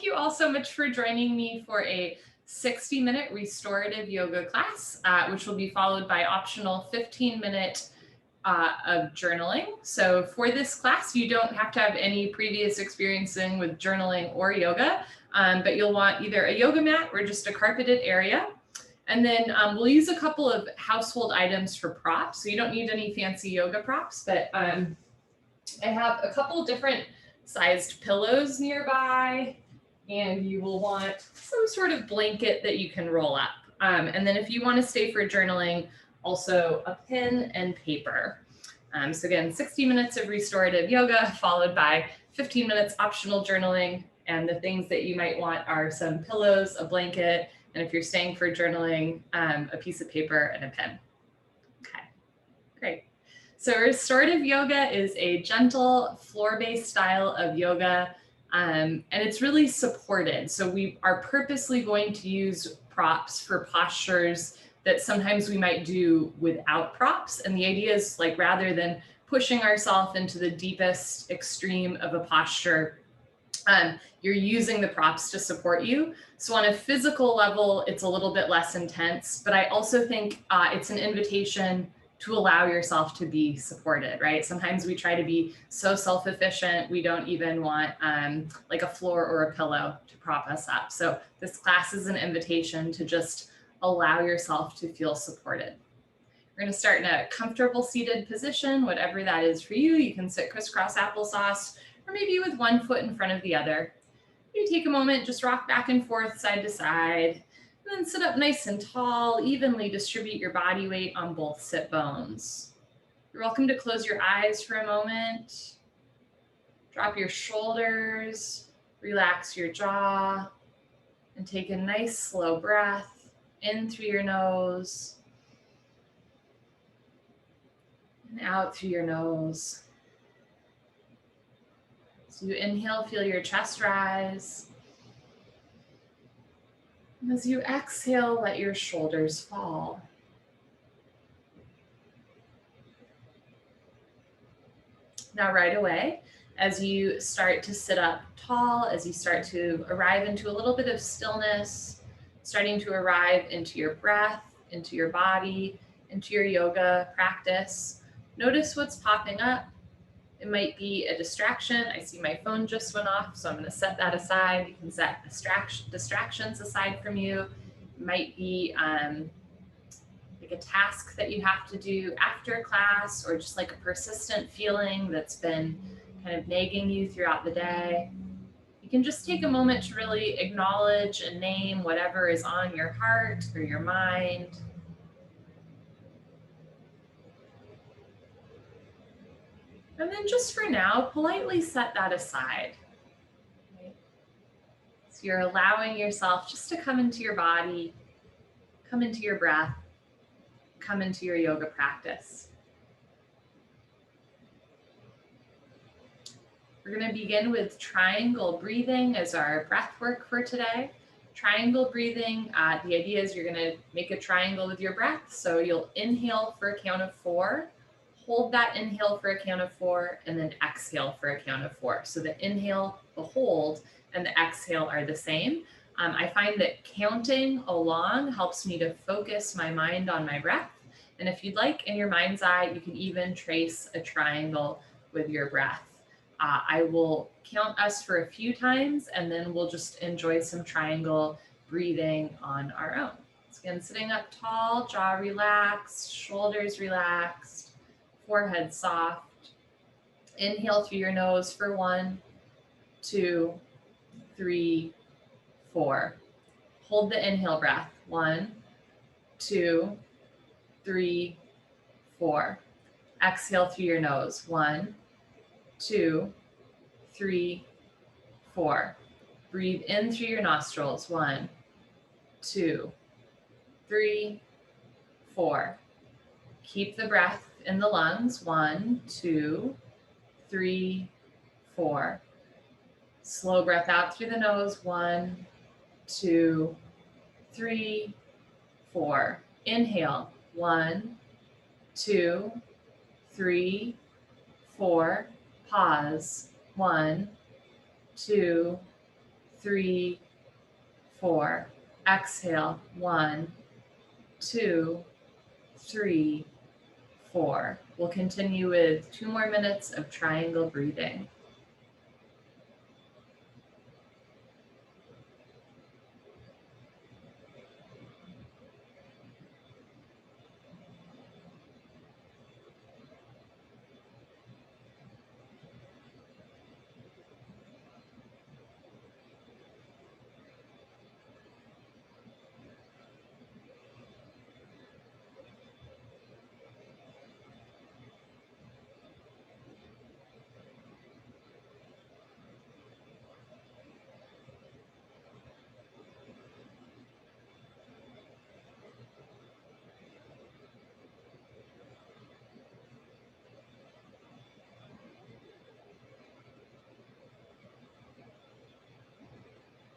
you all so much for joining me for a 60-minute restorative yoga class, which will be followed by optional 15-minute of journaling. So for this class, you don't have to have any previous experiencing with journaling or yoga, but you'll want either a yoga mat or just a carpeted area. And then we'll use a couple of household items for props. So you don't need any fancy yoga props, but I have a couple different sized pillows nearby, and you will want some sort of blanket that you can roll up. And then if you want to stay for journaling, also a pen and paper. So again, 60 minutes of restorative yoga followed by 15 minutes optional journaling. And the things that you might want are some pillows, a blanket, and if you're staying for journaling, a piece of paper and a pen. Okay, great. So restorative yoga is a gentle floor-based style of yoga, and it's really supported. So we are purposely going to use props for postures that sometimes we might do without props. And the idea is, like, rather than pushing ourselves into the deepest extreme of a posture, you're using the props to support you. So on a physical level, it's a little bit less intense, but I also think it's an invitation to allow yourself to be supported, right? Sometimes we try to be so self-efficient, we don't even want like a floor or a pillow to prop us up. So this class is an invitation to just allow yourself to feel supported. We're gonna start in a comfortable seated position, whatever that is for you. You can sit crisscross applesauce, or maybe with one foot in front of the other. You take a moment, just rock back and forth, side to side. And then sit up nice and tall, evenly distribute your body weight on both sit bones. You're welcome to close your eyes for a moment. Drop your shoulders, relax your jaw, and take a nice slow breath in through your nose and out through your nose. So you inhale, feel your chest rise. And as you exhale, let your shoulders fall. Now, right away, as you start to sit up tall, as you start to arrive into a little bit of stillness, starting to arrive into your breath, into your body, into your yoga practice, notice what's popping up. It might be a distraction. I see my phone just went off, so I'm going to set that aside. You can set distractions aside from you. It might be like a task that you have to do after class, or just like a persistent feeling that's been kind of nagging you throughout the day. You can just take a moment to really acknowledge and name whatever is on your heart or your mind. And then just for now, politely set that aside. Right? So you're allowing yourself just to come into your body, come into your breath, come into your yoga practice. We're going to begin with triangle breathing as our breath work for today. Triangle breathing, the idea is you're going to make a triangle with your breath. So you'll inhale for a count of 4. Hold that inhale for a count of 4, and then exhale for a count of 4. So the inhale, the hold, and the exhale are the same. I find that counting along helps me to focus my mind on my breath. And if you'd like, in your mind's eye, you can even trace a triangle with your breath. I will count us for a few times, and then we'll just enjoy some triangle breathing on our own. So again, sitting up tall, jaw relaxed, shoulders relaxed. Forehead soft. Inhale through your nose for 1, 2, 3, 4. Hold the inhale breath. 1, 2, 3, 4. Exhale through your nose. 1, 2, 3, 4. Breathe in through your nostrils. 1, 2, 3, 4. Keep the breath in the lungs. 1, 2, 3, 4. Slow breath out through the nose. 1, 2, 3, 4. Inhale. 1, 2, 3, 4. Pause. 1, 2, 3, 4. Exhale, 1, 2, 3, 4. We'll continue with 2 more minutes of triangle breathing.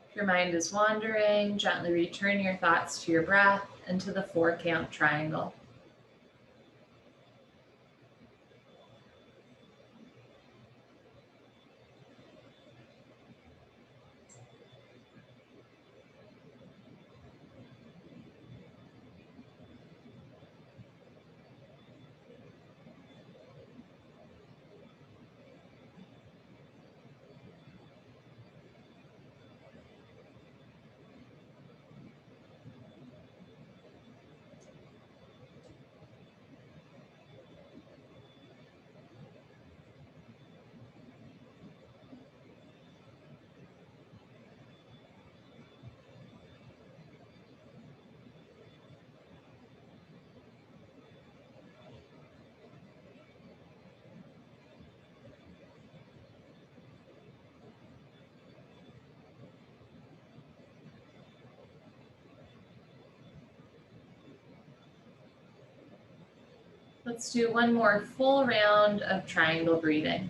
If your mind is wandering, gently return your thoughts to your breath and to the 4-count triangle. Let's do one more full round of triangle breathing.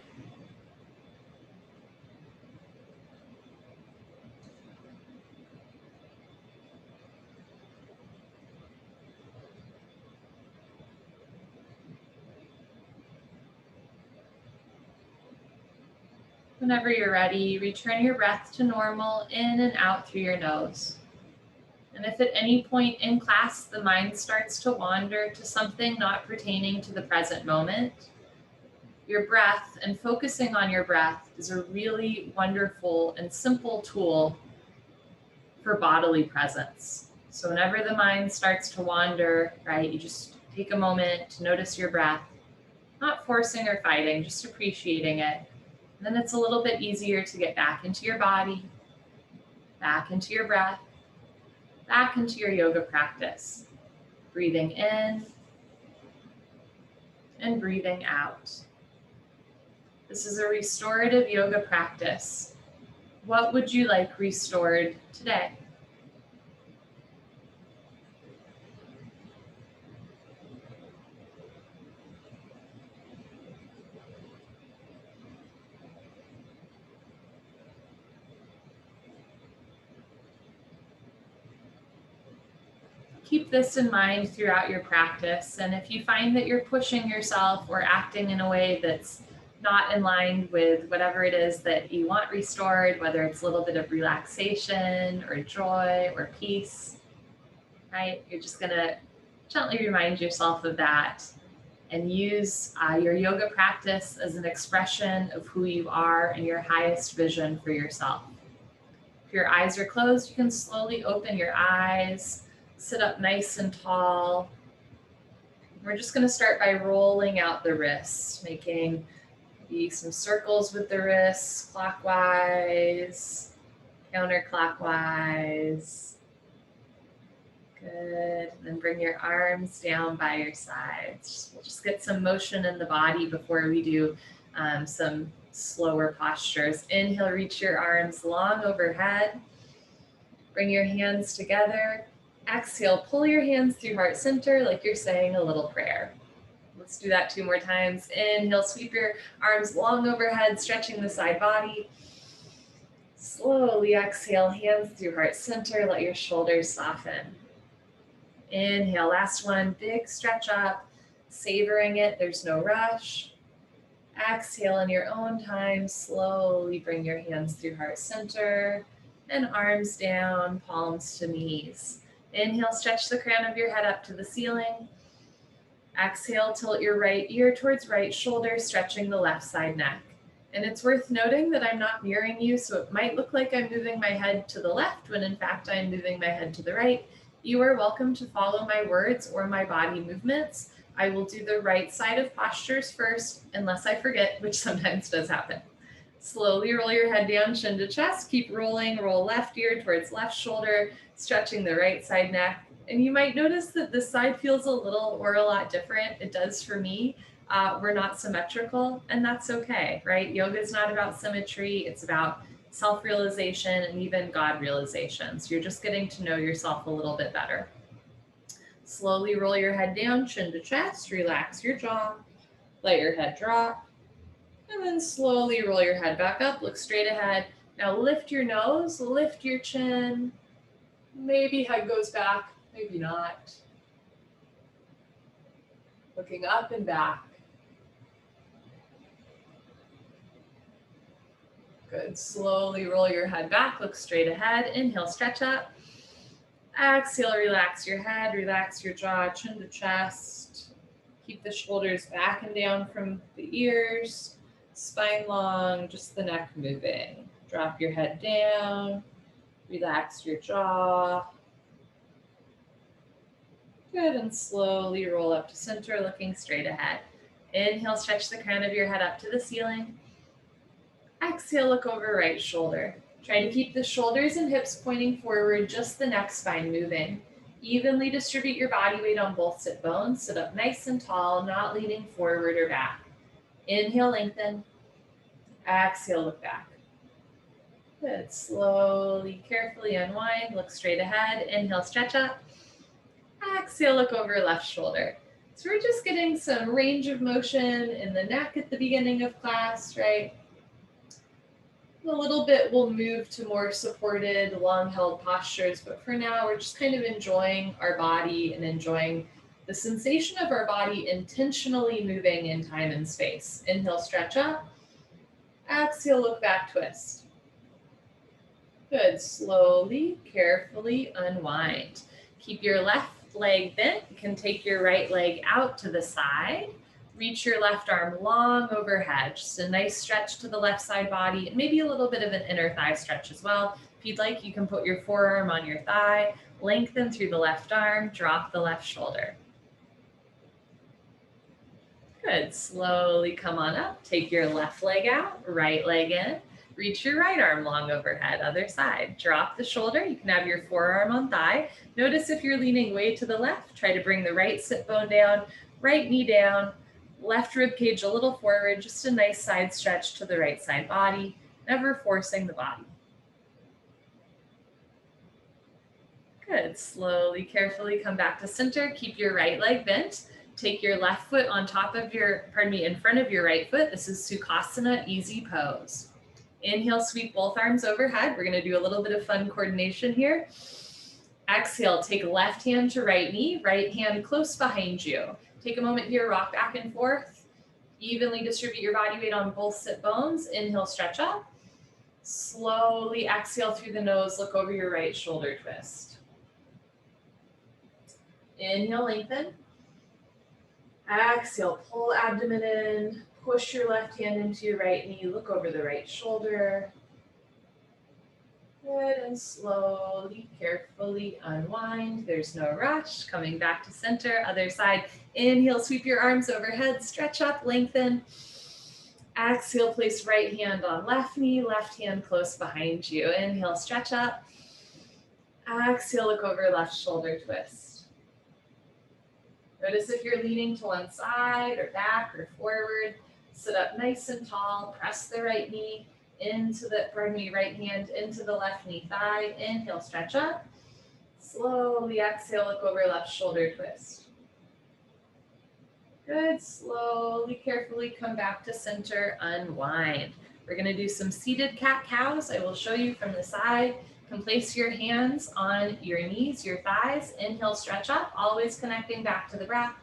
Whenever you're ready, return your breath to normal in and out through your nose. And if at any point in class the mind starts to wander to something not pertaining to the present moment, your breath and focusing on your breath is a really wonderful and simple tool for bodily presence. So whenever the mind starts to wander, right, you just take a moment to notice your breath, not forcing or fighting, just appreciating it. And then it's a little bit easier to get back into your body, back into your breath, back into your yoga practice. Breathing in and breathing out. This is a restorative yoga practice. What would you like restored today? Keep this in mind throughout your practice. And if you find that you're pushing yourself or acting in a way that's not in line with whatever it is that you want restored, whether it's a little bit of relaxation or joy or peace, right? You're just going to gently remind yourself of that and use your yoga practice as an expression of who you are and your highest vision for yourself. If your eyes are closed, you can slowly open your eyes. Sit up nice and tall. We're just going to start by rolling out the wrists, making maybe some circles with the wrists, clockwise, counterclockwise. Good. And then bring your arms down by your sides. We'll just get some motion in the body before we do some slower postures. Inhale, reach your arms long overhead. Bring your hands together. Exhale, pull your hands through heart center like you're saying a little prayer. Let's do that 2 more times. Inhale, sweep your arms long overhead, stretching the side body. Slowly exhale, hands through heart center, let your shoulders soften. Inhale, last one, big stretch up, savoring it, there's no rush. Exhale in your own time, slowly bring your hands through heart center and arms down, palms to knees. Inhale, stretch the crown of your head up to the ceiling. Exhale, tilt your right ear towards right shoulder, stretching the left side neck. And it's worth noting that I'm not mirroring you, so it might look like I'm moving my head to the left when in fact I'm moving my head to the right. You are welcome to follow my words or my body movements. I will do the right side of postures first, unless I forget, which sometimes does happen. Slowly roll your head down, chin to chest. Keep rolling, roll left ear towards left shoulder, stretching the right side neck. And you might notice that this side feels a little or a lot different. It does for me. We're not symmetrical, and that's okay, right? Yoga is not about symmetry. It's about self-realization and even God realization. So you're just getting to know yourself a little bit better. Slowly roll your head down, chin to chest, relax your jaw, let your head drop, and then slowly roll your head back up, look straight ahead. Now lift your nose, lift your chin, maybe head goes back, maybe not. Looking up and back. Good. Slowly roll your head back, look straight ahead. Inhale, stretch up. Exhale, relax your head, relax your jaw, chin to chest. Keep the shoulders back and down from the ears. Spine long, just the neck moving. Drop your head down. Relax your jaw. Good, and slowly roll up to center, looking straight ahead. Inhale, stretch the crown of your head up to the ceiling. Exhale, look over right shoulder. Try to keep the shoulders and hips pointing forward, just the neck spine moving. Evenly distribute your body weight on both sit bones. Sit up nice and tall, not leaning forward or back. Inhale, lengthen. Exhale, look back. Good. Slowly, carefully unwind. Look straight ahead. Inhale, stretch up. Exhale, look over left shoulder. So we're just getting some range of motion in the neck at the beginning of class, right? A little bit we'll move to more supported, long-held postures, but for now we're just kind of enjoying our body and enjoying the sensation of our body intentionally moving in time and space. Inhale, stretch up. Exhale, look back, twist. Good. Slowly, carefully unwind. Keep your left leg bent. You can take your right leg out to the side. Reach your left arm long overhead. Just a nice stretch to the left side body, and maybe a little bit of an inner thigh stretch as well. If you'd like, you can put your forearm on your thigh, lengthen through the left arm, drop the left shoulder. Good. Slowly come on up. Take your left leg out, right leg in. Reach your right arm long overhead, other side. Drop the shoulder. You can have your forearm on thigh. Notice if you're leaning way to the left, try to bring the right sit bone down, right knee down, left rib cage a little forward, just a nice side stretch to the right side body, never forcing the body. Good. Slowly, carefully come back to center. Keep your right leg bent. Take your left foot on top of in front of your right foot. This is Sukhasana, easy pose. Inhale, sweep both arms overhead. We're going to do a little bit of fun coordination here. Exhale, take left hand to right knee, right hand close behind you. Take a moment here, rock back and forth. Evenly distribute your body weight on both sit bones. Inhale, stretch up. Slowly exhale through the nose, look over your right shoulder, twist. Inhale, lengthen. Exhale, pull abdomen in. Push your left hand into your right knee, look over the right shoulder. Good, and slowly, carefully unwind. There's no rush. Coming back to center, other side. Inhale, sweep your arms overhead, stretch up, lengthen. Exhale, place right hand on left knee, left hand close behind you. Inhale, stretch up. Exhale, look over left shoulder, twist. Notice if you're leaning to one side or back or forward. Sit up nice and tall, press the right knee into right hand into the left knee thigh. Inhale, stretch up. Slowly exhale, look over left shoulder, twist. Good. Slowly, carefully come back to center, unwind. We're going to do some seated cat-cows. I will show you from the side. You can place your hands on your knees, your thighs. Inhale, stretch up, always connecting back to the breath.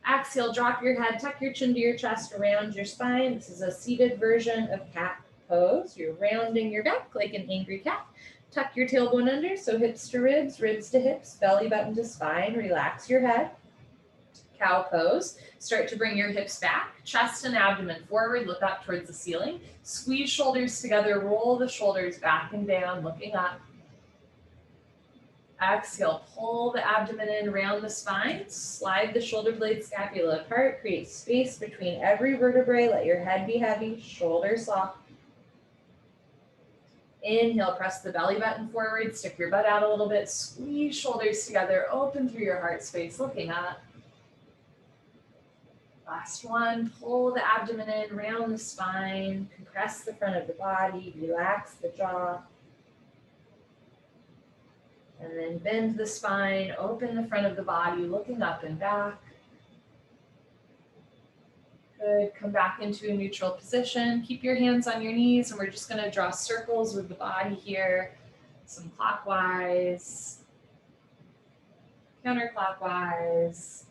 Exhale, drop your head, tuck your chin to your chest, around your spine. This is a seated version of cat. pose. You're rounding your back like an angry cat. Tuck your tailbone under, so hips to ribs, ribs to hips, belly button to spine. Relax your head. Cow pose. Start to bring your hips back, chest and abdomen forward, look up towards the ceiling. Squeeze shoulders together, roll the shoulders back and down, looking up. Exhale, pull the abdomen in around the spine, slide the shoulder blade scapula apart, create space between every vertebrae, let your head be heavy, shoulders soft. Inhale, press the belly button forward, stick your butt out a little bit, squeeze shoulders together, open through your heart space, looking up. Last one, pull the abdomen in, round the spine, compress the front of the body, relax the jaw. And then bend the spine, open the front of the body, looking up and back. Good, come back into a neutral position. Keep your hands on your knees, and we're just gonna draw circles with the body here. Some clockwise, counterclockwise.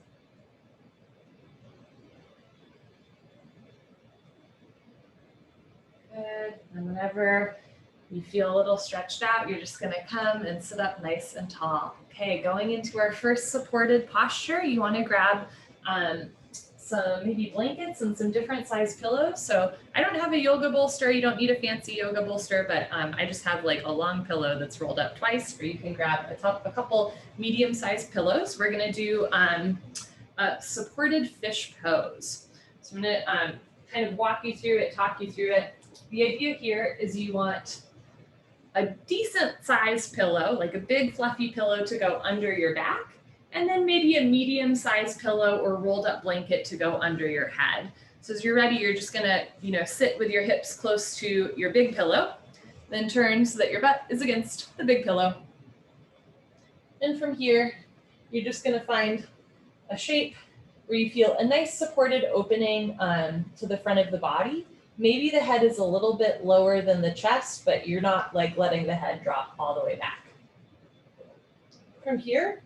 Good, and whenever you feel a little stretched out, you're just gonna come and sit up nice and tall. Okay, going into our first supported posture, you wanna grab some maybe blankets and some different size pillows. So I don't have a yoga bolster. You don't need a fancy yoga bolster, but I just have like a long pillow that's rolled up twice, or you can grab a couple medium-sized pillows. We're gonna do a supported fish pose. So I'm gonna kind of walk you through it, talk you through it. The idea here is you want a decent sized pillow, like a big fluffy pillow to go under your back, and then maybe a medium sized pillow or rolled up blanket to go under your head. So as you're ready, you're just gonna, sit with your hips close to your big pillow, then turn so that your butt is against the big pillow. And from here, you're just gonna find a shape where you feel a nice supported opening to the front of the body. Maybe the head is a little bit lower than the chest, but you're not like letting the head drop all the way back. From here,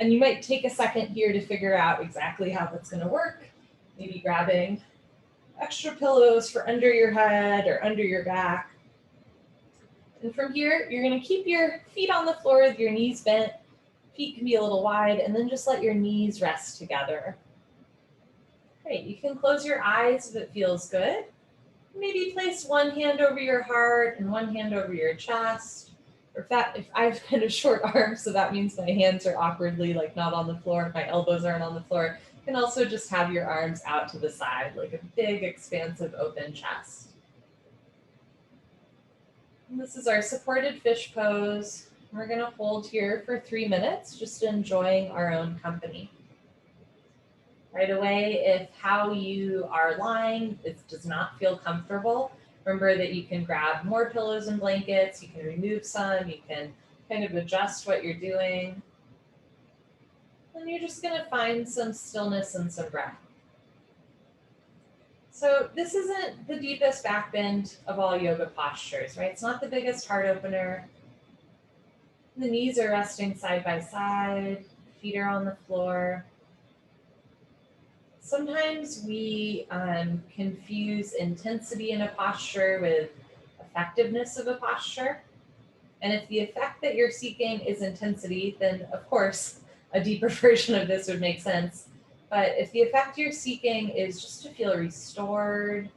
and you might take a second here to figure out exactly how that's gonna work. Maybe grabbing extra pillows for under your head or under your back. And from here, you're gonna keep your feet on the floor with your knees bent. Feet can be a little wide, and then just let your knees rest together. Great, you can close your eyes if it feels good. Maybe place one hand over your heart and one hand over your chest. Or if I have kind of short arms, so that means my hands are awkwardly like not on the floor, my elbows aren't on the floor. You can also just have your arms out to the side, like a big, expansive, open chest. And this is our supported fish pose. We're gonna hold here for 3 minutes, just enjoying our own company. Right away, if how you are lying, it does not feel comfortable, remember that you can grab more pillows and blankets, you can remove some, you can kind of adjust what you're doing. And you're just gonna find some stillness and some breath. So this isn't the deepest back bend of all yoga postures, right? It's not the biggest heart opener. The knees are resting side by side, feet are on the floor. Sometimes we confuse intensity in a posture with effectiveness of a posture. And if the effect that you're seeking is intensity, then of course, a deeper version of this would make sense. But if the effect you're seeking is just to feel restored,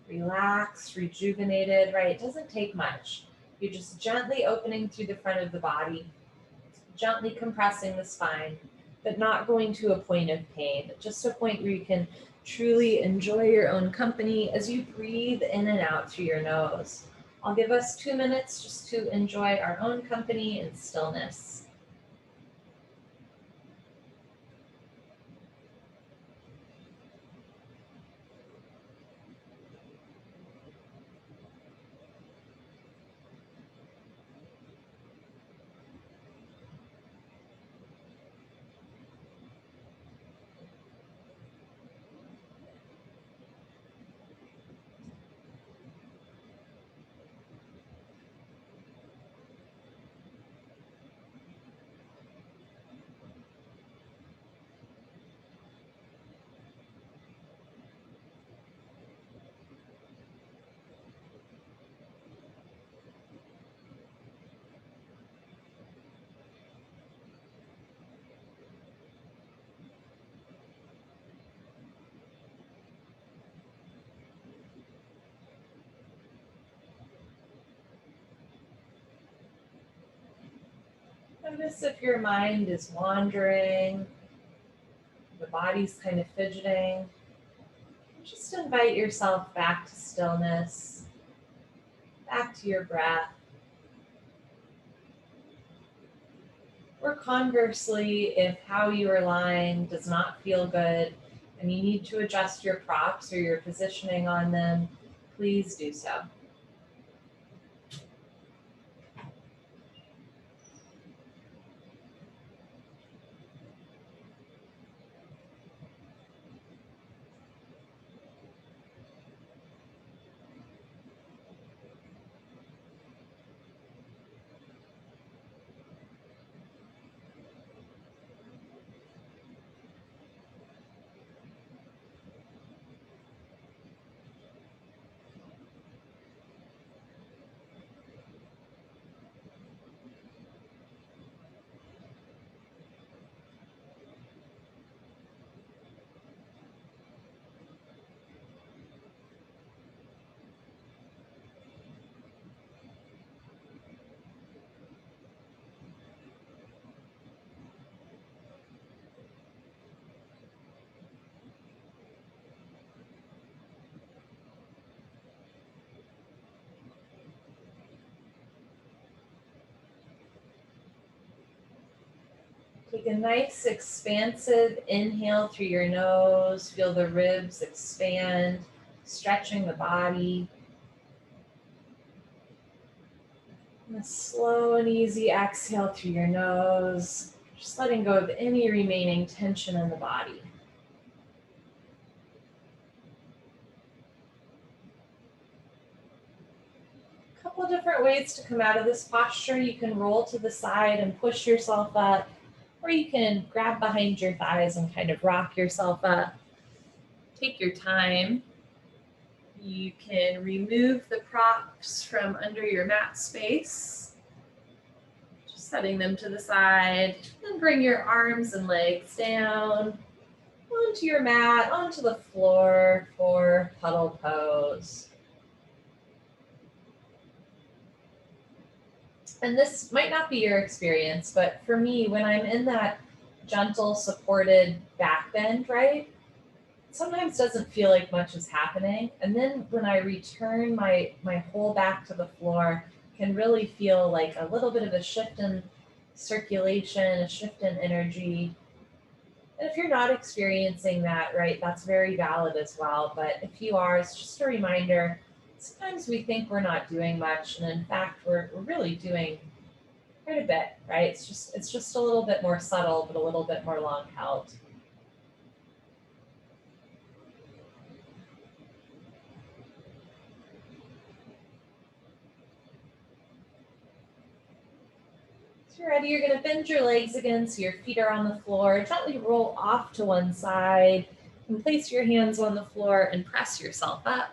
relaxed, rejuvenated, right? It doesn't take much. You're just gently opening through the front of the body, gently compressing the spine, but not going to a point of pain, just a point where you can truly enjoy your own company as you breathe in and out through your nose. I'll give us 2 minutes just to enjoy our own company in stillness. Notice if your mind is wandering, the body's kind of fidgeting. Just invite yourself back to stillness, back to your breath. Or conversely, if how you are lying does not feel good and you need to adjust your props or your positioning on them, please do so. Take a nice expansive inhale through your nose. Feel the ribs expand, stretching the body. And a slow and easy exhale through your nose, just letting go of any remaining tension in the body. A couple of different ways to come out of this posture. You can roll to the side and push yourself up, or you can grab behind your thighs and kind of rock yourself up. Take your time. You can remove the props from under your mat space, just setting them to the side, and bring your arms and legs down onto your mat, onto the floor for Puddle Pose. And this might not be your experience, but for me, when I'm in that gentle, supported back bend, right, sometimes doesn't feel like much is happening. And then when I return my whole back to the floor, can really feel like a little bit of a shift in circulation, a shift in energy. And if you're not experiencing that, right, that's very valid as well. But if you are, it's just a reminder, sometimes we think we're not doing much, and in fact, we're really doing quite a bit, right? It's just a little bit more subtle, but a little bit more long held. So you're ready, you're going to bend your legs again so your feet are on the floor. Gently roll off to one side and place your hands on the floor and press yourself up.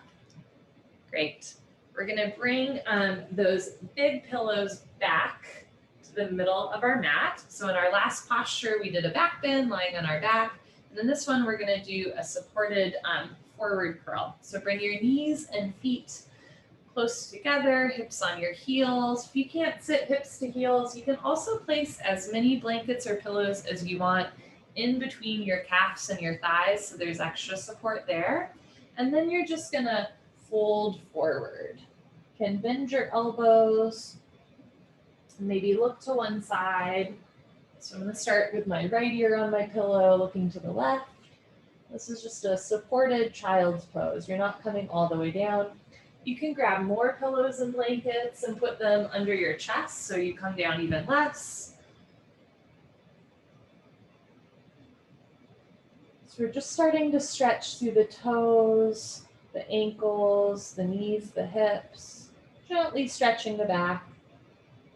Great. We're going to bring those big pillows back to the middle of our mat. So in our last posture, we did a back bend lying on our back. And then this one, we're going to do a supported forward curl. So bring your knees and feet close together, hips on your heels. If you can't sit hips to heels, you can also place as many blankets or pillows as you want in between your calves and your thighs, so there's extra support there. And then you're just going to fold forward. You can bend your elbows, maybe look to one side. So I'm going to start with my right ear on my pillow, looking to the left. This is just a supported child's pose. You're not coming all the way down. You can grab more pillows and blankets and put them under your chest so you come down even less. So we're just starting to stretch through the toes, the ankles, the knees, the hips, gently stretching the back.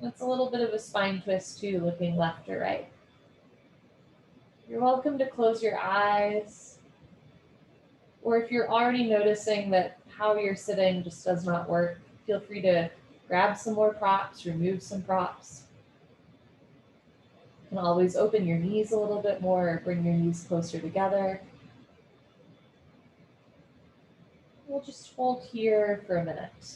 And it's a little bit of a spine twist too, looking left or right. You're welcome to close your eyes, or if you're already noticing that how you're sitting just does not work, feel free to grab some more props, remove some props. You can always open your knees a little bit more, or bring your knees closer together. We'll just hold here for a minute.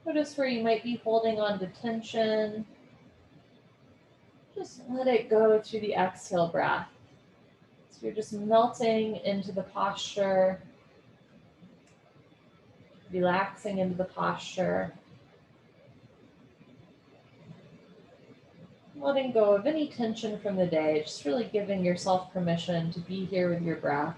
Notice where you might be holding on to tension. Just let it go through the exhale breath. So you're just melting into the posture, relaxing into the posture, letting go of any tension from the day, just really giving yourself permission to be here with your breath.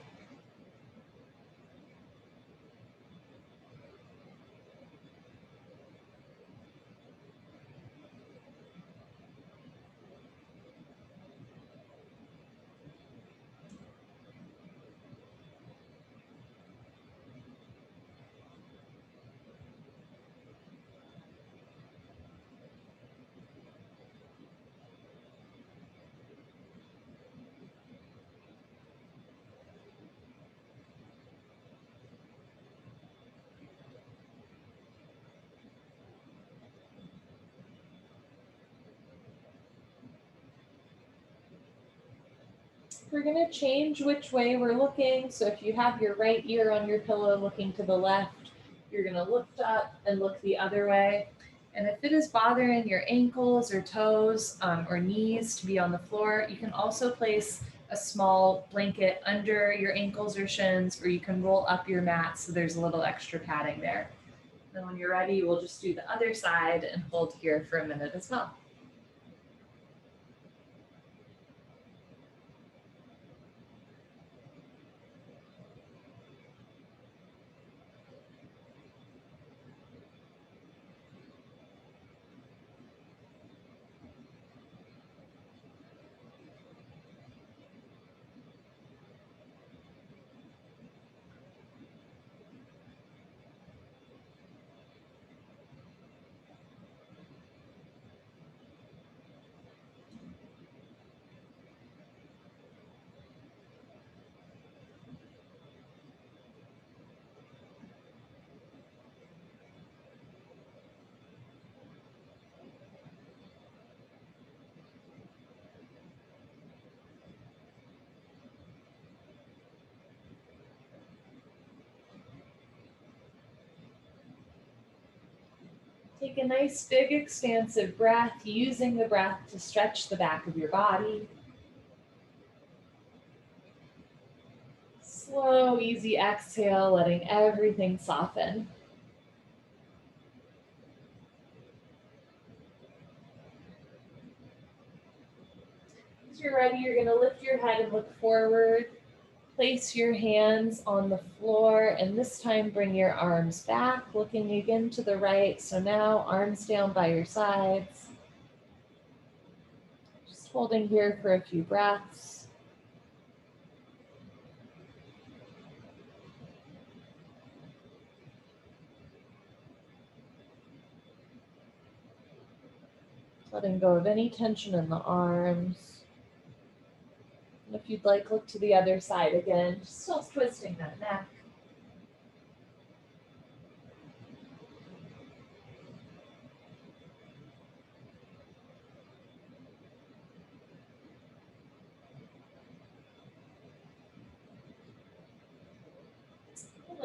We're going to change which way we're looking. So if you have your right ear on your pillow looking to the left, you're going to lift up and look the other way. And if it is bothering your ankles or toes or knees to be on the floor, you can also place a small blanket under your ankles or shins, or you can roll up your mat so there's a little extra padding there. Then when you're ready, we'll just do the other side and hold here for a minute as well. Take a nice big expansive breath, using the breath to stretch the back of your body. Slow, easy exhale, letting everything soften. As you're ready, you're going to lift your head and look forward. Place your hands on the floor, and this time bring your arms back, looking again to the right. So now arms down by your sides. Just holding here for a few breaths. Letting go of any tension in the arms. And if you'd like, look to the other side again, still twisting that neck.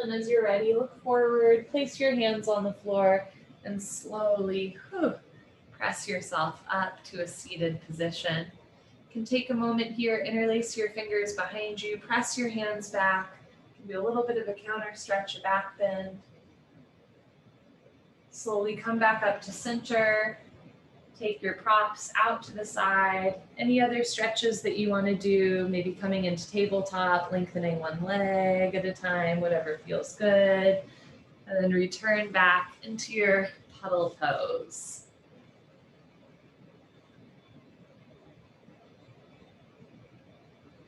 And as you're ready, look forward, place your hands on the floor, and slowly press yourself up to a seated position. You can take a moment here, interlace your fingers behind you, press your hands back. It can be a little bit of a counter stretch, a back bend. Slowly come back up to center. Take your props out to the side. Any other stretches that you want to do, maybe coming into tabletop, lengthening one leg at a time, whatever feels good. And then return back into your puddle pose.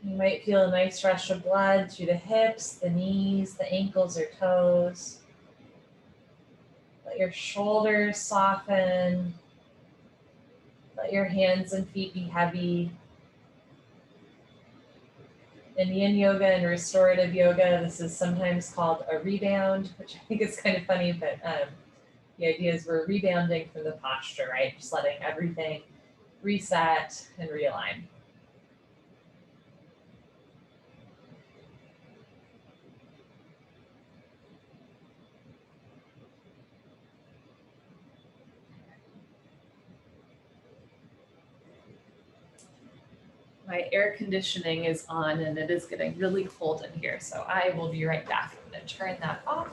You might feel a nice rush of blood through the hips, the knees, the ankles or toes. Let your shoulders soften. Let your hands and feet be heavy. In yin yoga and restorative yoga, this is sometimes called a rebound, which I think is kind of funny, but the idea is we're rebounding from the posture, right? Just letting everything reset and realign. My air conditioning is on and it is getting really cold in here, so I will be right back. I'm going to turn that off.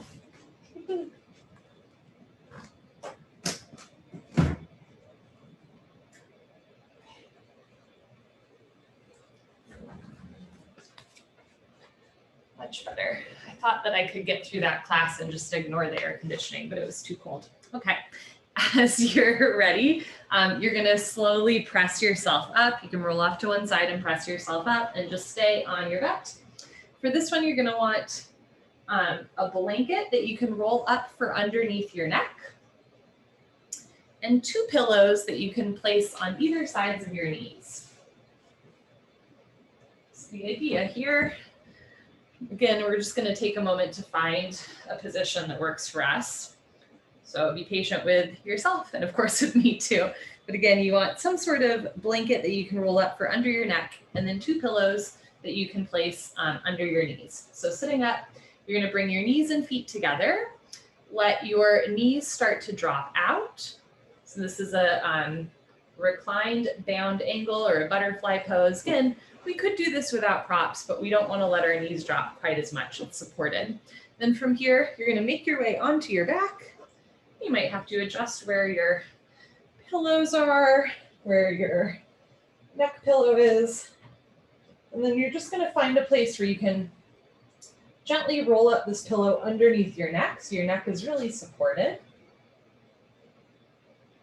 Much better. I thought that I could get through that class and just ignore the air conditioning, but it was too cold. Okay. As you're ready, you're going to slowly press yourself up. You can roll off to one side and press yourself up and just stay on your butt. For this one, you're going to want a blanket that you can roll up for underneath your neck and 2 pillows that you can place on either sides of your knees. So the idea here, again, we're just going to take a moment to find a position that works for us. So be patient with yourself and of course with me too. But again, you want some sort of blanket that you can roll up for under your neck and then 2 pillows that you can place under your knees. So sitting up, you're going to bring your knees and feet together. Let your knees start to drop out. So this is a reclined bound angle or a butterfly pose. Again, we could do this without props, but we don't want to let our knees drop quite as much. It's supported. Then from here, you're going to make your way onto your back. You might have to adjust where your pillows are, where your neck pillow is. And then you're just going to find a place where you can gently roll up this pillow underneath your neck so your neck is really supported.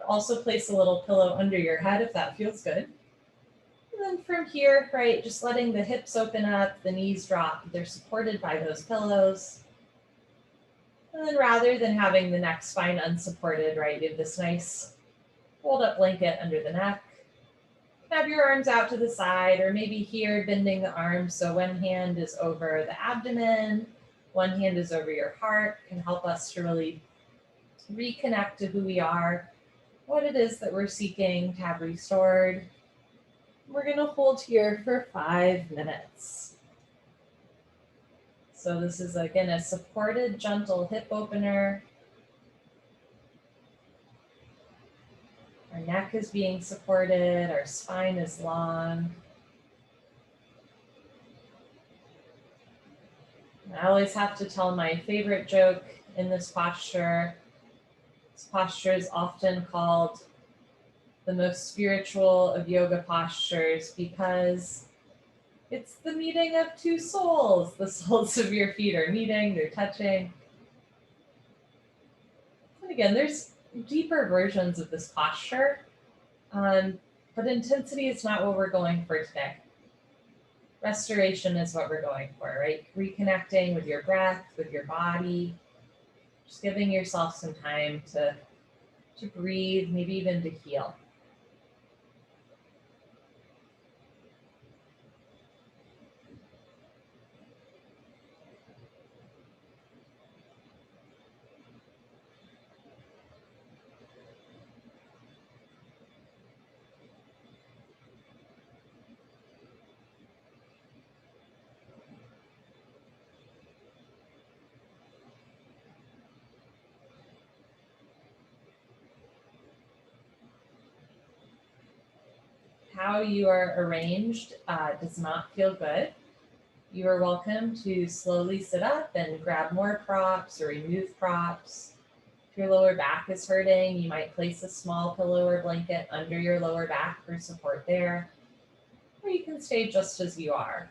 Also place a little pillow under your head if that feels good. And then from here, right, just letting the hips open up, the knees drop. They're supported by those pillows. And then rather than having the neck spine unsupported, right, you have this nice fold up blanket under the neck. Have your arms out to the side or maybe here bending the arms so one hand is over the abdomen, one hand is over your heart, can help us to really reconnect to who we are, what it is that we're seeking to have restored. We're going to hold here for 5 minutes. So this is, again, a supported, gentle hip opener. Our neck is being supported, our spine is long. I always have to tell my favorite joke in this posture. This posture is often called the most spiritual of yoga postures because it's the meeting of 2 souls. The soles of your feet are meeting, they're touching. And again, there's deeper versions of this posture, but intensity is not what we're going for today. Restoration is what we're going for, right? Reconnecting with your breath, with your body, just giving yourself some time to breathe, maybe even to heal. How you are arranged does not feel good. You are welcome to slowly sit up and grab more props or remove props. If your lower back is hurting, you might place a small pillow or blanket under your lower back for support there, or you can stay just as you are.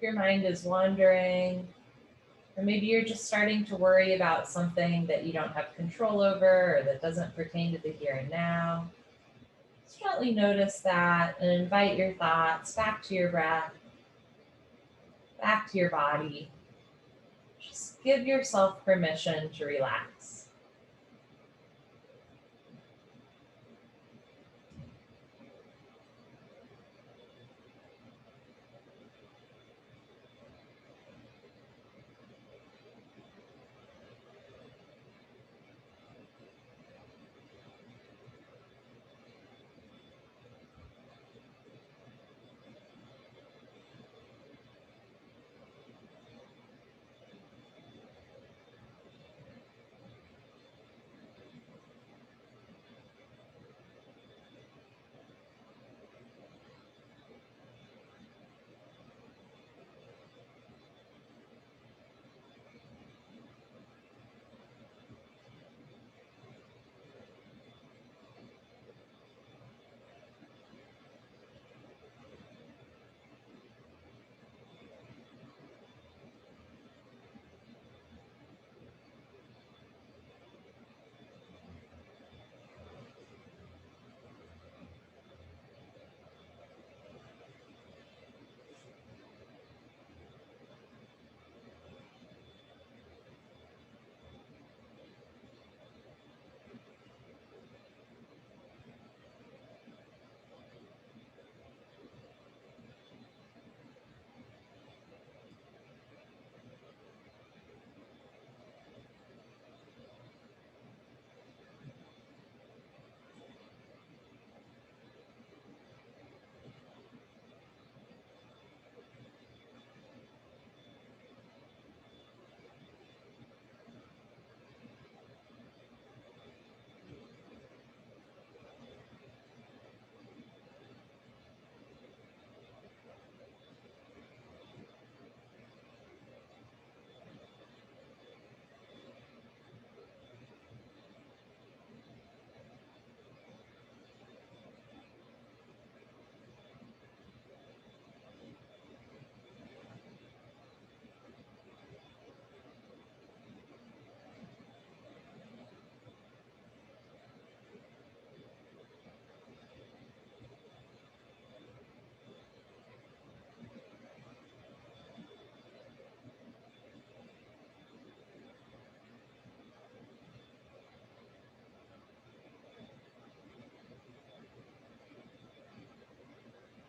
Your mind is wandering, or maybe you're just starting to worry about something that you don't have control over or that doesn't pertain to the here and now. Just gently notice that and invite your thoughts back to your breath, back to your body. Just give yourself permission to relax.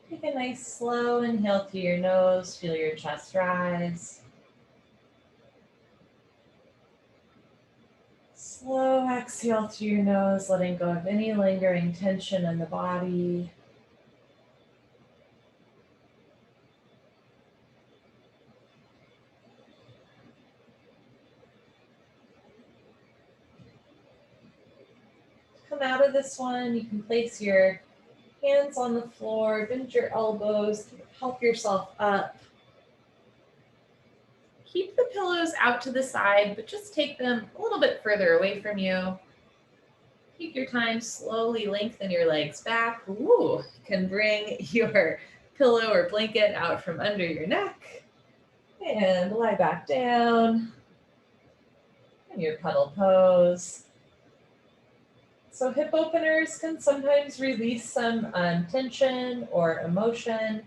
Take a nice slow inhale through your nose, feel your chest rise. Slow exhale through your nose, letting go of any lingering tension in the body. Come out of this one, you can place your hands on the floor, bend your elbows, help yourself up. Keep the pillows out to the side, but just take them a little bit further away from you. Take your time, slowly lengthen your legs back. Ooh, you can bring your pillow or blanket out from under your neck and lie back down in your puddle pose. So hip openers can sometimes release some tension or emotion.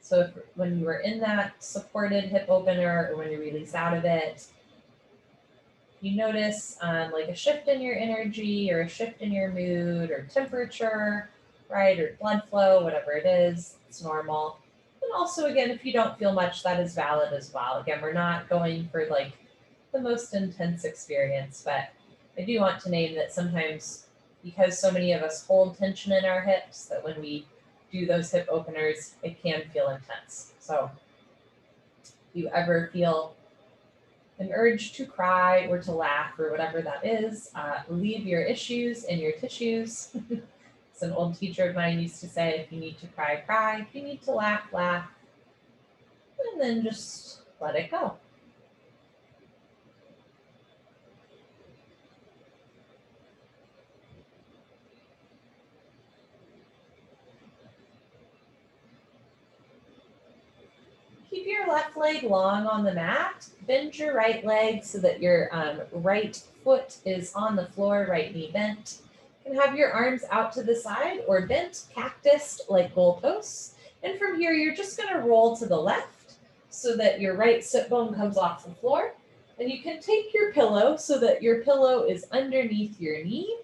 So when you are in that supported hip opener or when you release out of it, you notice like a shift in your energy or a shift in your mood or temperature, right, or blood flow, whatever it is, it's normal. And also, again, if you don't feel much, that is valid as well. Again, we're not going for like the most intense experience, but I do want to name that sometimes because so many of us hold tension in our hips that when we do those hip openers, it can feel intense. So if you ever feel an urge to cry or to laugh or whatever that is, leave your issues in your tissues. As an old teacher of mine used to say, if you need to cry, cry. If you need to laugh, laugh. And then just let it go. Keep your left leg long on the mat. Bend your right leg so that your right foot is on the floor, right knee bent. You can have your arms out to the side or bent, cactus like goalposts. And from here, you're just going to roll to the left so that your right sit bone comes off the floor. And you can take your pillow so that your pillow is underneath your knee.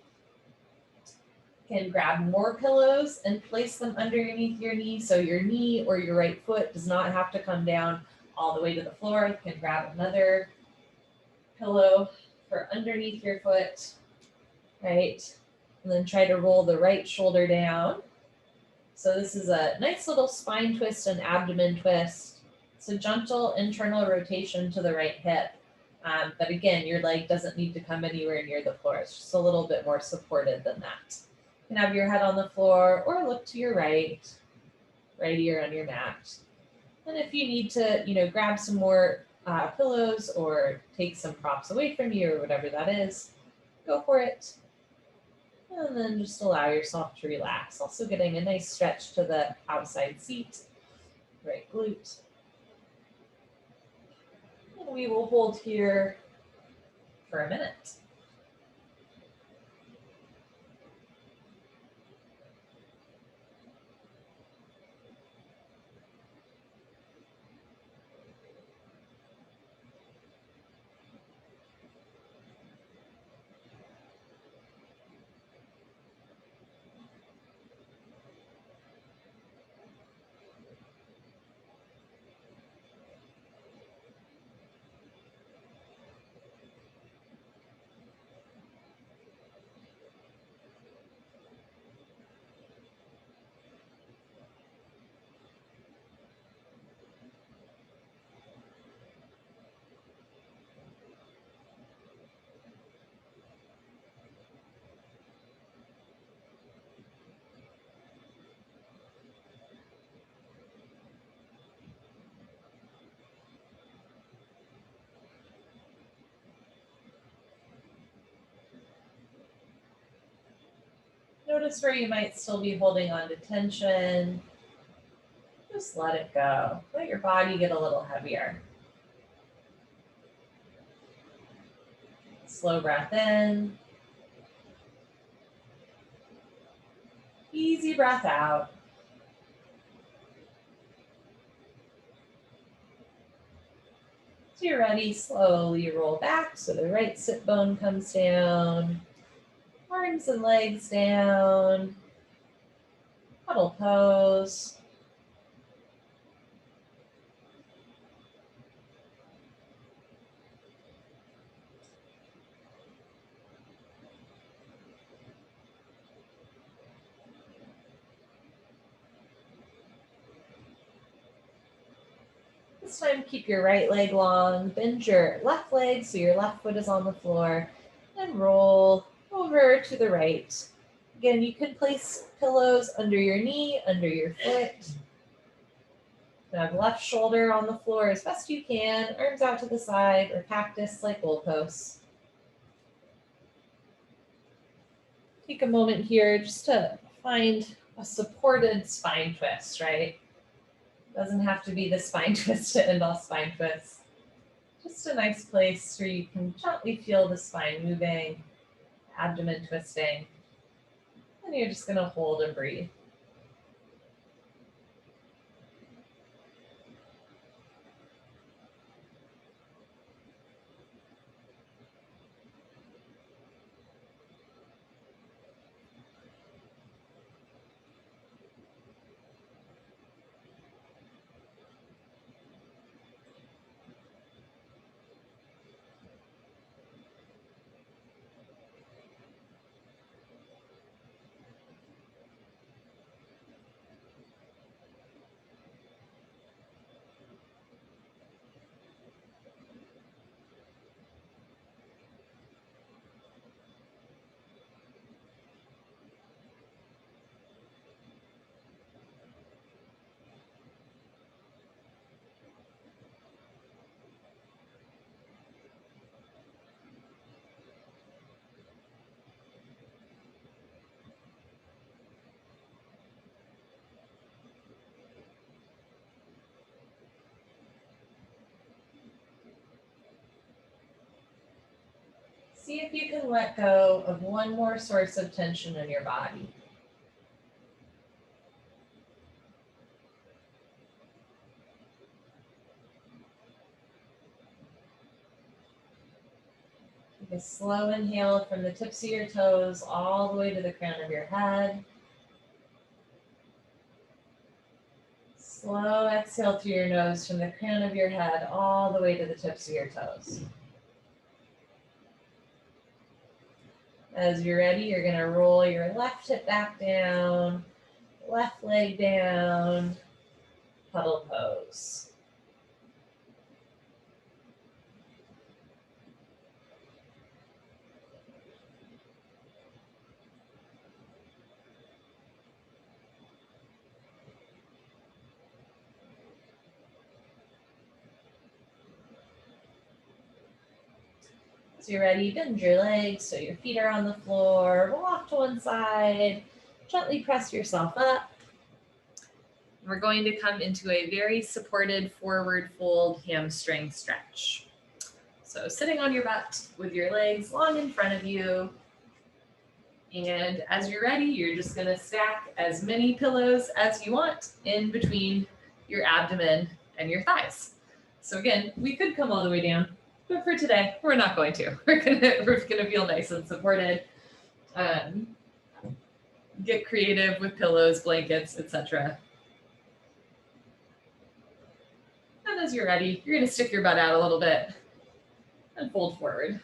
You can grab more pillows and place them underneath your knee so your knee or your right foot does not have to come down all the way to the floor. You can grab another pillow for underneath your foot, right? And then try to roll the right shoulder down. So this is a nice little spine twist and abdomen twist. It's a gentle internal rotation to the right hip. But again, your leg doesn't need to come anywhere near the floor. It's just a little bit more supported than that. You can have your head on the floor or look to your right ear on your mat. And if you need to, grab some more pillows or take some props away from you or whatever that is, go for it. And then just allow yourself to relax. Also getting a nice stretch to the outside seat, right glute. And we will hold here for a minute. Notice where you might still be holding on to tension. Just let it go. Let your body get a little heavier. Slow breath in. Easy breath out. So you're ready, slowly roll back so the right sit bone comes down. Arms and legs down. Puddle pose. This time, keep your right leg long, bend your left leg so your left foot is on the floor, and roll over to the right. Again, you can place pillows under your knee, under your foot. Have left shoulder on the floor as best you can, arms out to the side, or cactus like goalposts. Take a moment here just to find a supported spine twist, right? Doesn't have to be the spine twist to end all spine twists. Just a nice place where you can gently feel the spine moving, abdomen twisting. And you're just going to hold and breathe. See if you can let go of one more source of tension in your body. Take a slow inhale from the tips of your toes all the way to the crown of your head. Slow exhale through your nose from the crown of your head all the way to the tips of your toes. As you're ready, you're going to roll your left hip back down, left leg down, puddle pose. As you're ready, bend your legs so your feet are on the floor. Roll off to one side. Gently press yourself up. We're going to come into a very supported forward fold hamstring stretch. So sitting on your butt with your legs long in front of you. And as you're ready, you're just going to stack as many pillows as you want in between your abdomen and your thighs. So again, we could come all the way down, but for today, we're not going to. We're gonna feel nice and supported. Get creative with pillows, blankets, etc. And as you're ready, you're gonna stick your butt out a little bit and fold forward.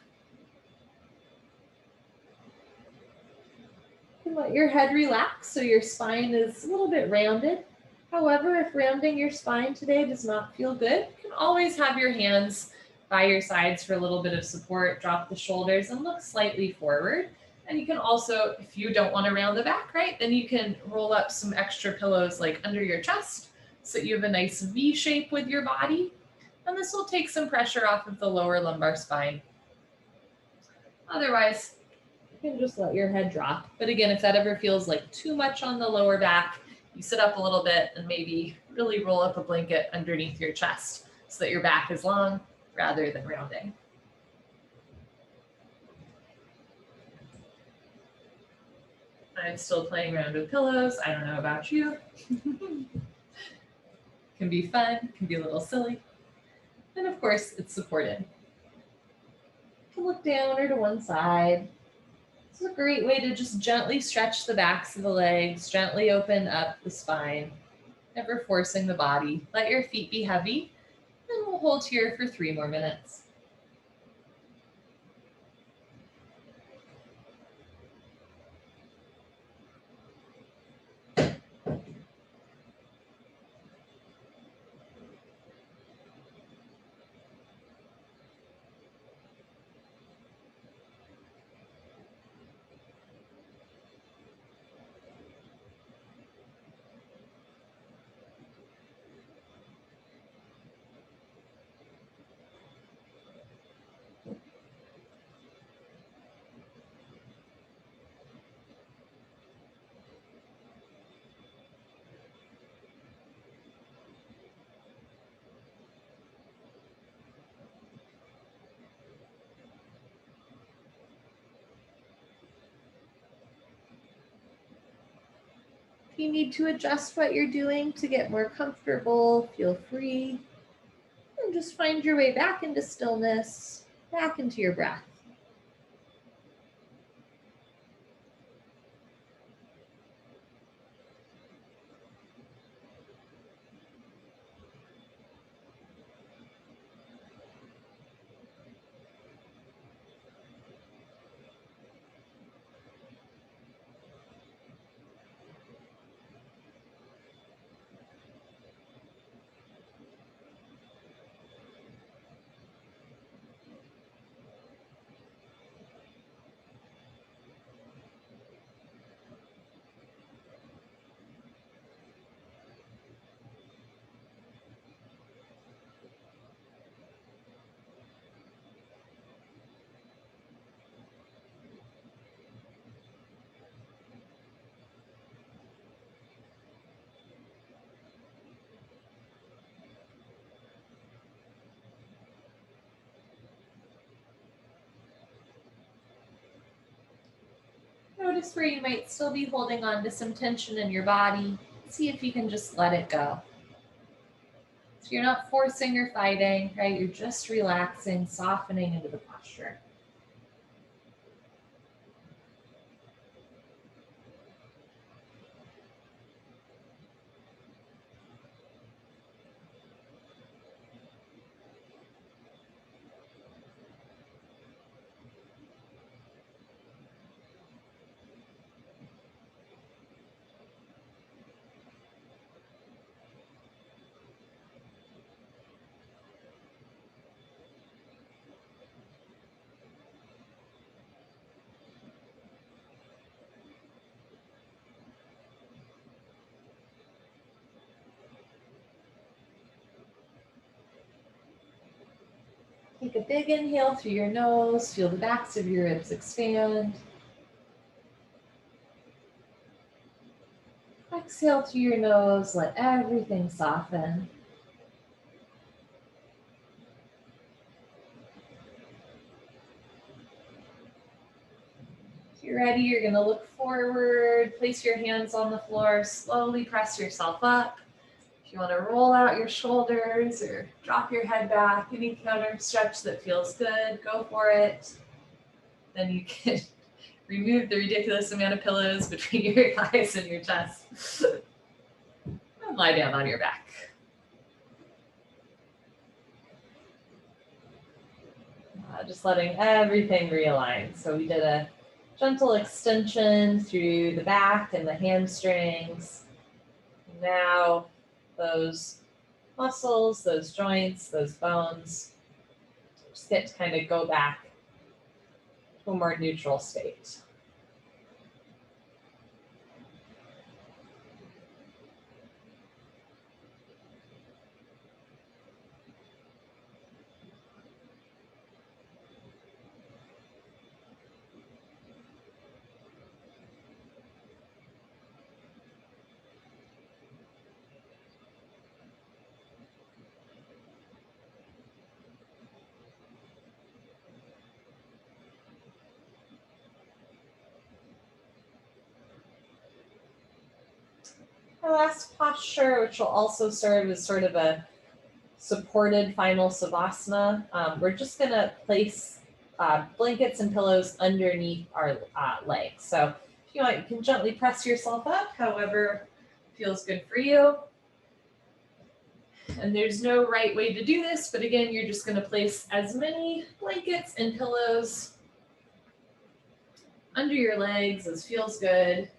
You can let your head relax so your spine is a little bit rounded. However, if rounding your spine today does not feel good, you can always have your hands by your sides for a little bit of support. Drop the shoulders and look slightly forward. And you can also, if you don't want to round the back, right, then you can roll up some extra pillows like under your chest so that you have a nice V shape with your body. And this will take some pressure off of the lower lumbar spine. Otherwise, you can just let your head drop. But again, if that ever feels like too much on the lower back, you sit up a little bit and maybe really roll up a blanket underneath your chest so that your back is long rather than rounding. I'm still playing around with pillows. I don't know about you. Can be fun, can be a little silly. And of course, it's supported. You can look down or to one side. This is a great way to just gently stretch the backs of the legs, gently open up the spine, never forcing the body. Let your feet be heavy, and we'll hold here for 3 more minutes. If you need to adjust what you're doing to get more comfortable, feel free. And just find your way back into stillness, back into your breath. notice where you might still be holding on to some tension in your body. See if you can just let it go. So you're not forcing or fighting, right? You're just relaxing, softening into the posture. Take a big inhale through your nose. Feel the backs of your ribs expand. Exhale through your nose. Let everything soften. If you're ready, you're going to look forward. Place your hands on the floor. Slowly press yourself up. If you want to roll out your shoulders or drop your head back, any counter stretch that feels good, go for it. Then you can remove the ridiculous amount of pillows between your thighs and your chest. And lie down on your back. Just letting everything realign. So we did a gentle extension through the back and the hamstrings. Now those muscles, those joints, those bones just get to kind of go back to a more neutral state. Our last posture, which will also serve as sort of a supported final savasana, we're just going to place blankets and pillows underneath our legs. So if you want, you can gently press yourself up, however feels good for you. And there's no right way to do this, but again, you're just going to place as many blankets and pillows under your legs as feels good.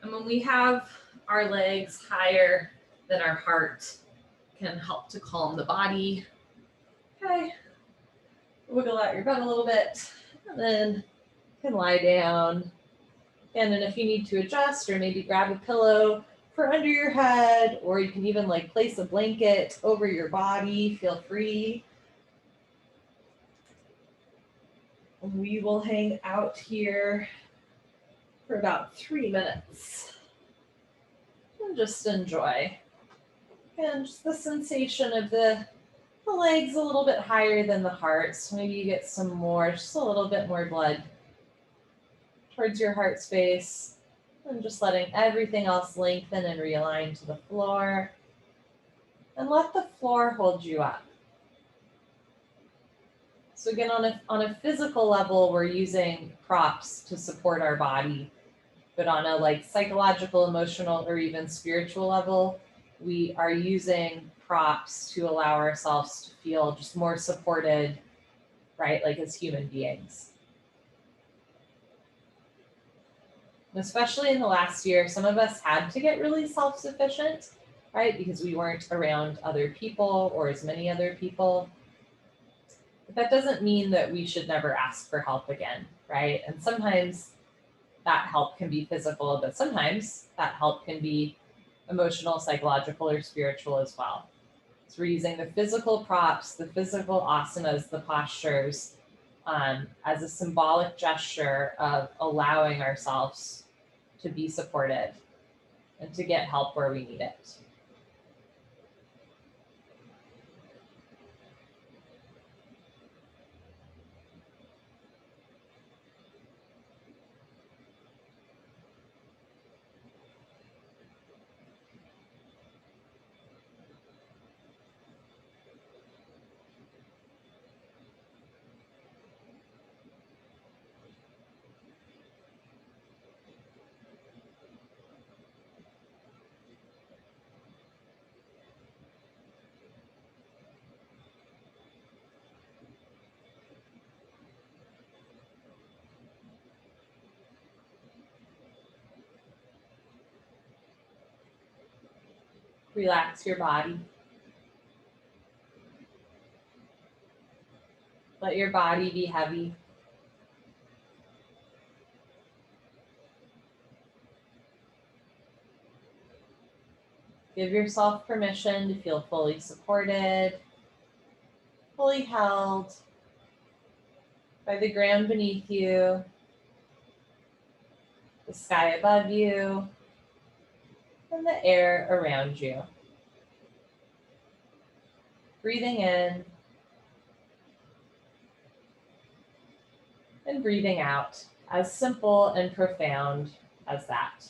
And when we have our legs higher than our heart, can help to calm the body. Okay, wiggle out your butt a little bit, and then you can lie down. And then if you need to adjust or maybe grab a pillow for under your head, or you can even like place a blanket over your body, feel free. And we will hang out here for about 3 minutes. And just enjoy. And just the sensation of the legs a little bit higher than the heart. So maybe you get some more, just a little bit more blood towards your heart space. And just letting everything else lengthen and realign to the floor. And let the floor hold you up. So again, on a physical level, we're using props to support our body. But on a like psychological, emotional, or even spiritual level, we are using props to allow ourselves to feel just more supported, right? Like as human beings. And especially in the last year, some of us had to get really self-sufficient, right? Because we weren't around other people or as many other people. But that doesn't mean that we should never ask for help again, right? And sometimes that help can be physical, but sometimes that help can be emotional, psychological, or spiritual as well. So we're using the physical props, the physical asanas, the postures, as a symbolic gesture of allowing ourselves to be supported and to get help where we need it. . Relax your body. Let your body be heavy. Give yourself permission to feel fully supported, fully held by the ground beneath you, the sky above you, and the air around you. Breathing in and breathing out, as simple and profound as that.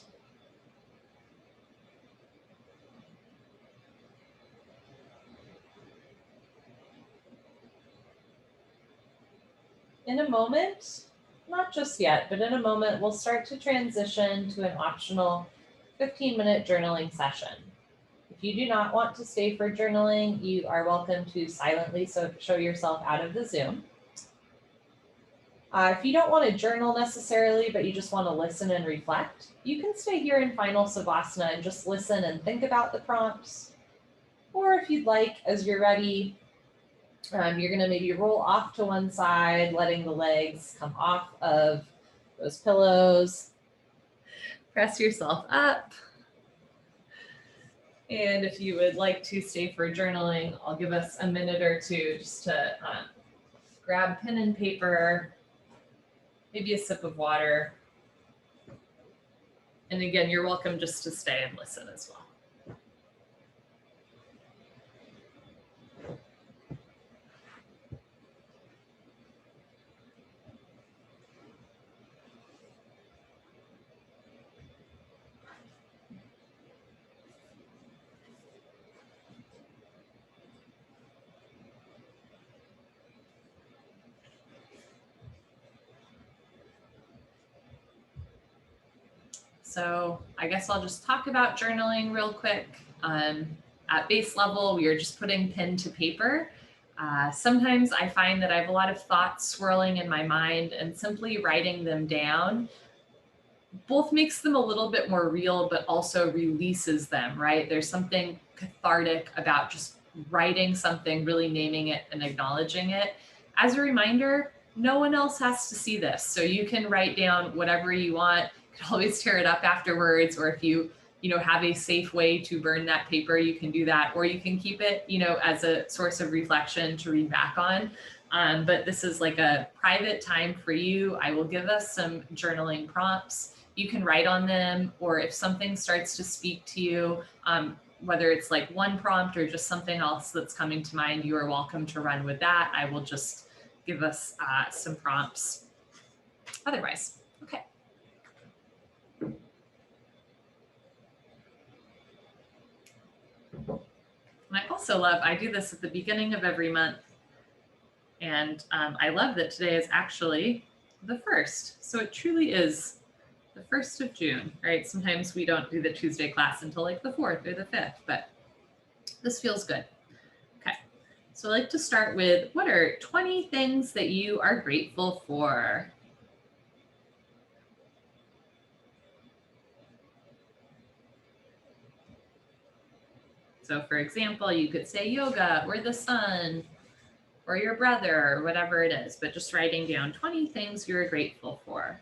In a moment, not just yet, but in a moment, we'll start to transition to an optional 15-minute journaling session. If you do not want to stay for journaling, you are welcome to silently show yourself out of the Zoom. If you don't want to journal necessarily, but you just want to listen and reflect, you can stay here in Final Savasana and just listen and think about the prompts. Or if you'd like, as you're ready, you're going to maybe roll off to one side, letting the legs come off of those pillows. Press yourself up. And if you would like to stay for journaling, I'll give us a minute or two just to grab pen and paper, maybe a sip of water. And again, you're welcome just to stay and listen as well. So I guess I'll just talk about journaling real quick. At base level, we are just putting pen to paper. Sometimes I find that I have a lot of thoughts swirling in my mind, and simply writing them down both makes them a little bit more real, but also releases them, right? There's something cathartic about just writing something, really naming it and acknowledging it. As a reminder, no one else has to see this. So you can write down whatever you want. You can always tear it up afterwards, or if you have a safe way to burn that paper, you can do that, or you can keep it, as a source of reflection to read back on. But this is like a private time for you. I will give us some journaling prompts. You can write on them, or if something starts to speak to you, whether it's like one prompt or just something else that's coming to mind, you are welcome to run with that. I will just give us some prompts otherwise. Okay. And I also love, I do this at the beginning of every month. And I love that today is actually the 1st. So it truly is the 1st of June, right? Sometimes we don't do the Tuesday class until like the 4th or the 5th, but this feels good. Okay, so I like to start with, what are 20 things that you are grateful for? So for example, you could say yoga or the sun or your brother or whatever it is, but just writing down 20 things you're grateful for.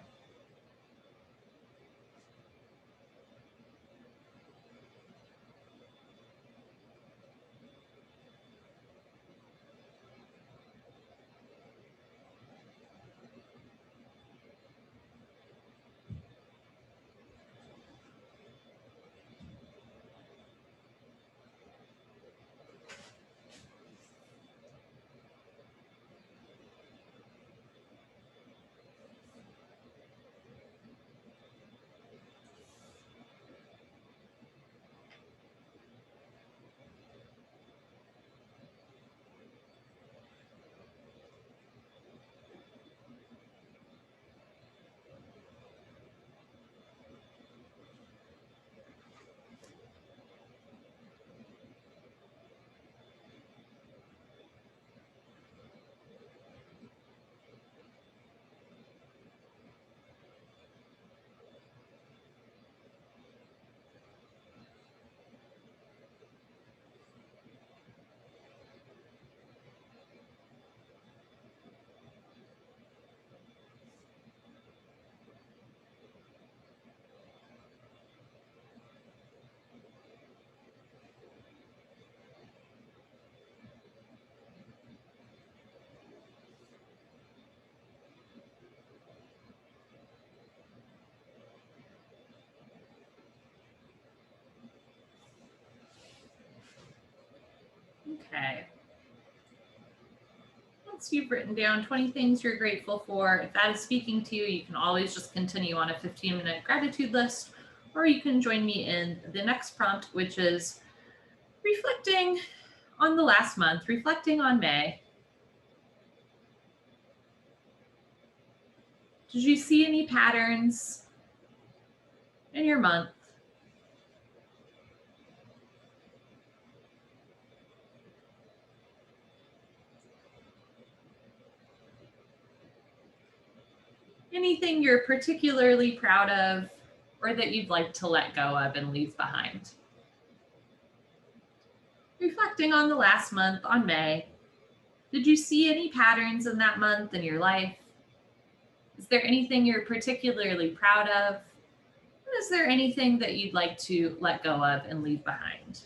Okay. Once you've written down 20 things you're grateful for, if that is speaking to you, you can always just continue on a 15-minute gratitude list, or you can join me in the next prompt, which is reflecting on the last month, reflecting on May. Did you see any patterns in your month? Anything you're particularly proud of or that you'd like to let go of and leave behind? Reflecting on the last month, on May, did you see any patterns in that month in your life? Is there anything you're particularly proud of? And is there anything that you'd like to let go of and leave behind?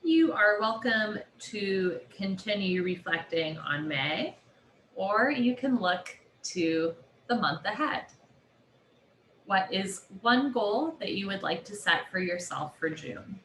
You are welcome to continue reflecting on May, or you can look to the month ahead. What is one goal that you would like to set for yourself for June?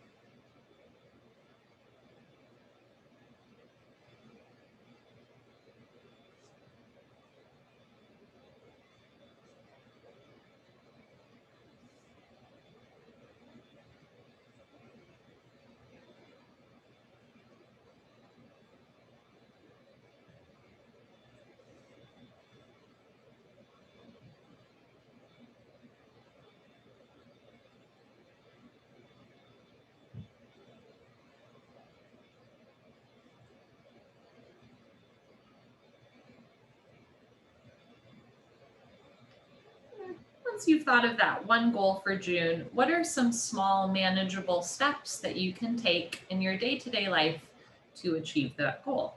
Once you've thought of that one goal for June, what are some small, manageable steps that you can take in your day-to-day life to achieve that goal?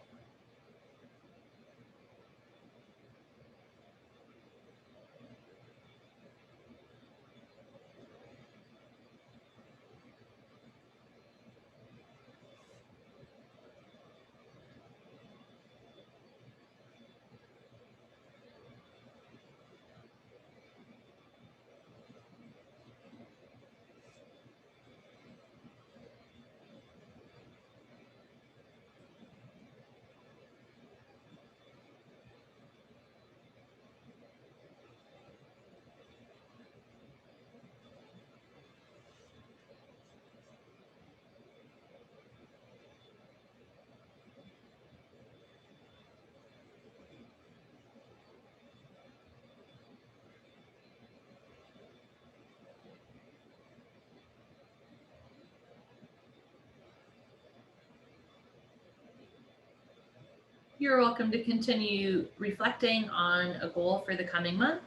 You're welcome to continue reflecting on a goal for the coming month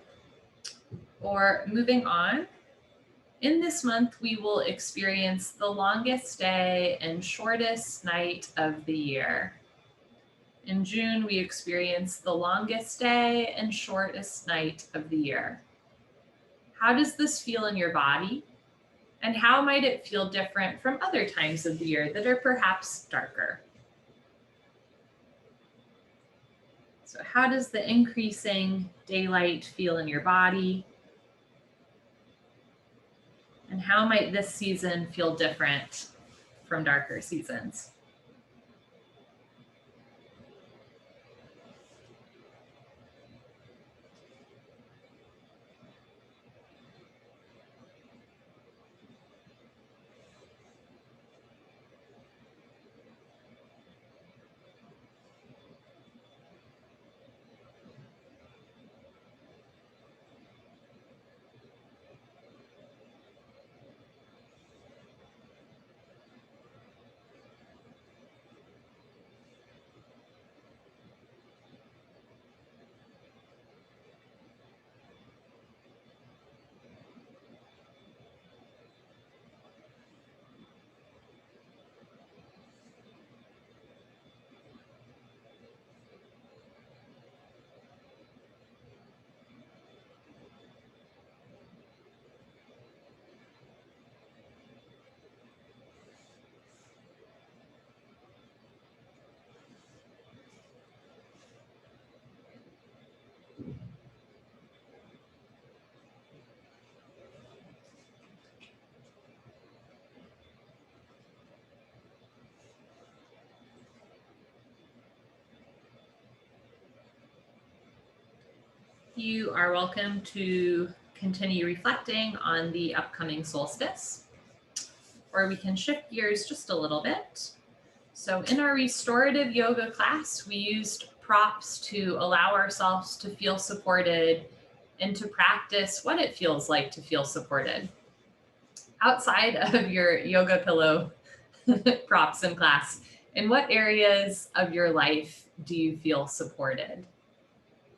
or moving on. In this month, we will experience the longest day and shortest night of the year. In June, we experience the longest day and shortest night of the year. How does this feel in your body? And how might it feel different from other times of the year that are perhaps darker? So how does the increasing daylight feel in your body? And how might this season feel different from darker seasons? You are welcome to continue reflecting on the upcoming solstice, or we can shift gears just a little bit. So in our restorative yoga class, we used props to allow ourselves to feel supported and to practice what it feels like to feel supported. Outside of your yoga pillow props in class, in what areas of your life do you feel supported?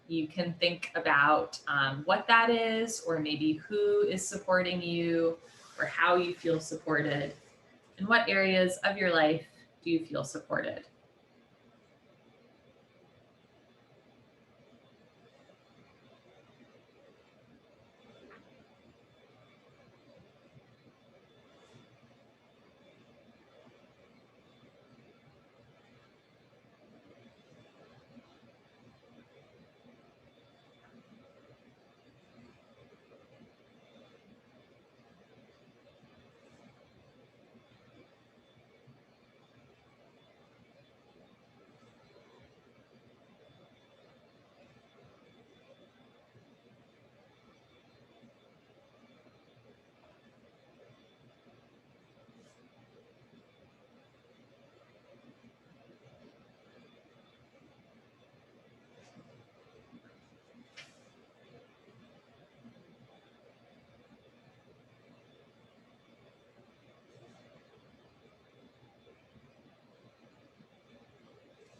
You can think about what that is, or maybe who is supporting you, or how you feel supported. In what areas of your life do you feel supported?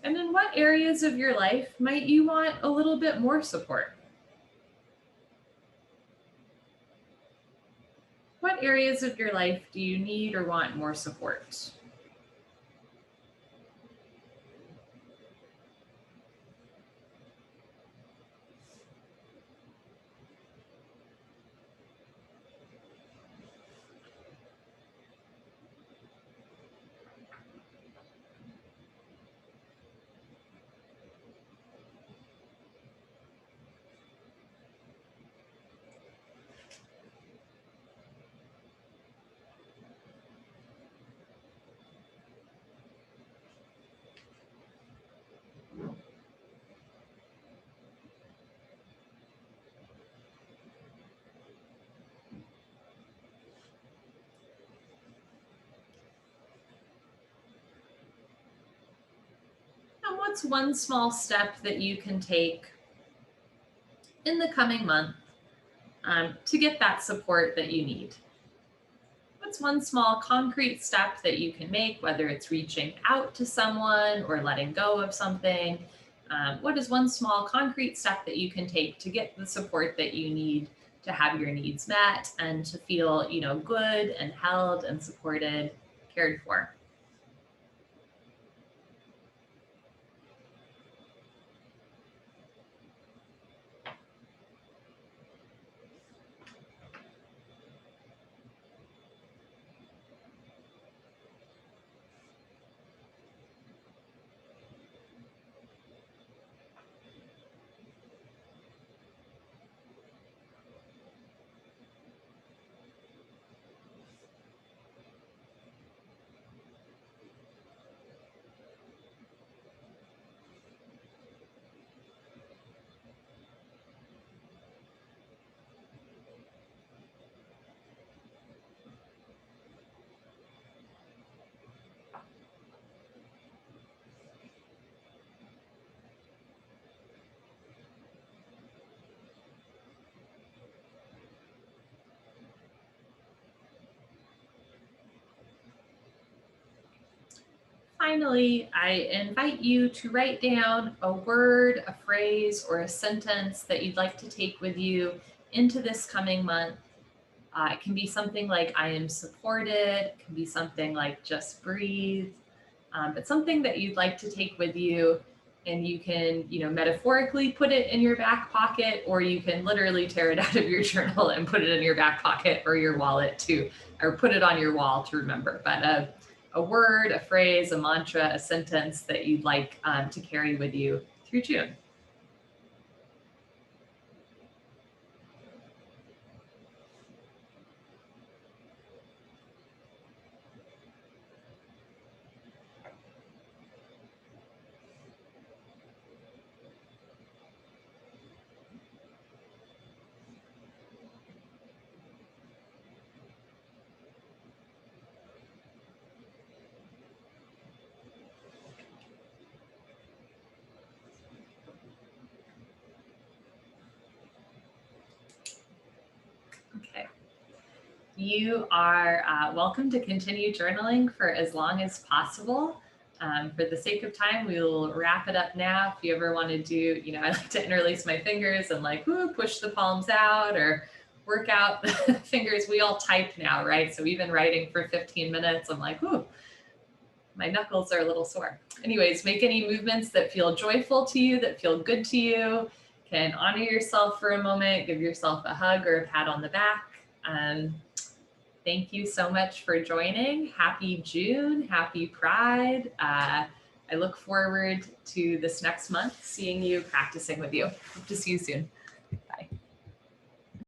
And in what areas of your life might you want a little bit more support? What areas of your life do you need or want more support? And what's one small step that you can take in the coming month to get that support that you need? What's one small concrete step that you can make, whether it's reaching out to someone or letting go of something, What is one small concrete step that you can take to get the support that you need to have your needs met and to feel, good and held and supported, cared for? Finally, I invite you to write down a word, a phrase, or a sentence that you'd like to take with you into this coming month. It can be something like I am supported, it can be something like just breathe, but something that you'd like to take with you. And you can, metaphorically put it in your back pocket, or you can literally tear it out of your journal and put it in your back pocket or your wallet too, or put it on your wall to remember. But a word, a phrase, a mantra, a sentence that you'd like to carry with you through June. Okay. You are welcome to continue journaling for as long as possible. For the sake of time, we will wrap it up now. If you ever want to do, I like to interlace my fingers and push the palms out or work out the fingers. We all type now, right? So even writing for 15 minutes, I'm like, ooh, my knuckles are a little sore. Anyways, make any movements that feel joyful to you, that feel good to you. Can honor yourself for a moment, give yourself a hug or a pat on the back. Thank you so much for joining. Happy June, happy Pride. I look forward to this next month, seeing you, practicing with you. Hope to see you soon. Bye.